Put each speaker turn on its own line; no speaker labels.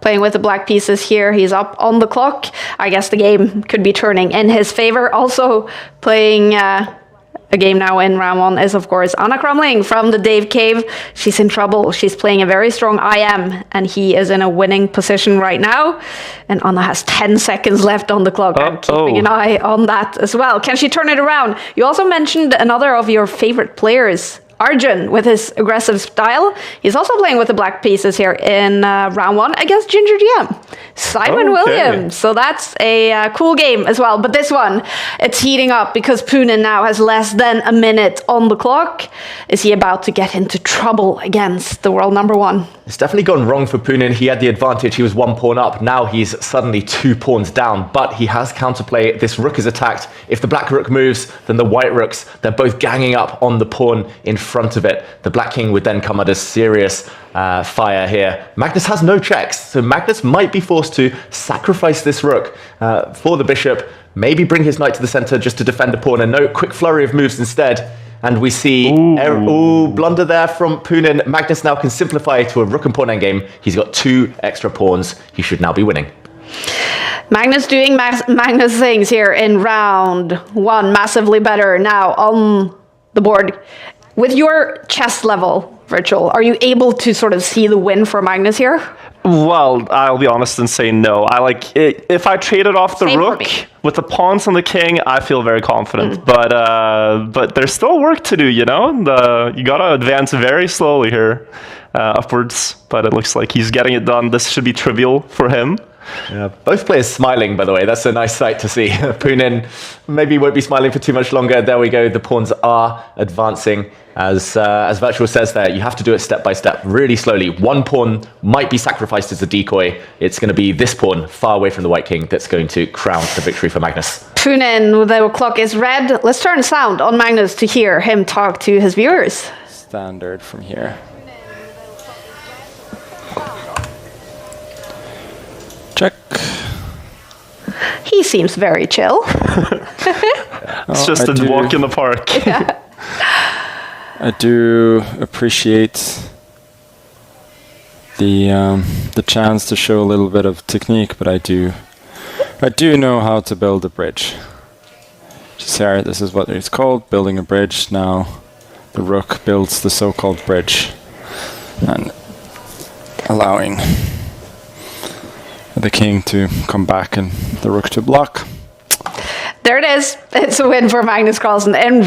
playing with the black pieces here. He's up on the clock. I guess the game could be turning in his favor. Also playing a game now in round 1 is, of course, Anna Crumling from the Dave Cave. She's in trouble. She's playing a very strong IM, and he is in a winning position right now. And Anna has 10 seconds left on the clock. I'm keeping an eye on that as well. Can she turn it around? You also mentioned another of your favorite players, Arjun, with his aggressive style. He's also playing with the black pieces here in round 1 against Ginger GM, Simon Williams. So that's a cool game as well. But this one, it's heating up because Punin now has less than a minute on the clock. Is he about to get into trouble against the world number 1?
It's definitely gone wrong for Punin. He had the advantage. He was 1 pawn up. Now he's suddenly 2 pawns down, but he has counterplay. This rook is attacked. If the black rook moves, then the white rooks, they're both ganging up on the pawn in front of it. The black king would then come under serious fire here. Magnus has no checks, so Magnus might be forced to sacrifice this rook for the bishop, maybe bring his knight to the center just to defend a pawn, and no, quick flurry of moves instead. And we see, blunder there from Punin. Magnus now can simplify to a rook and pawn endgame. He's got 2 extra pawns. He should now be winning.
Magnus doing Magnus things here in round 1. Massively better now on the board. With your chess level, Virtual, are you able to sort of see the win for Magnus here?
Well, I'll be honest and say no. I like it, if I traded off the rook with the pawns and the king, I feel very confident. But there's still work to do, you know? You gotta advance very slowly here upwards. But it looks like he's getting it done. This should be trivial for him.
Yeah, both players smiling, by the way. That's a nice sight to see. Punin maybe won't be smiling for too much longer. There we go. The pawns are advancing. As Virtual says there, you have to do it step by step, really slowly. 1 pawn might be sacrificed as a decoy. It's going to be this pawn far away from the white king that's going to crown the victory for Magnus.
Punin, the clock is red. Let's turn sound on Magnus to hear him talk to his viewers.
Standard from here. Check.
He seems very chill.
It's just a walk in the park.
Yeah.
I do appreciate the chance to show a little bit of technique, but I do know how to build a bridge. Just here, this is what it's called, building a bridge. Now the rook builds the so-called bridge and allowing the king to come back and the rook to block.
There it is. It's a win for Magnus Carlsen. And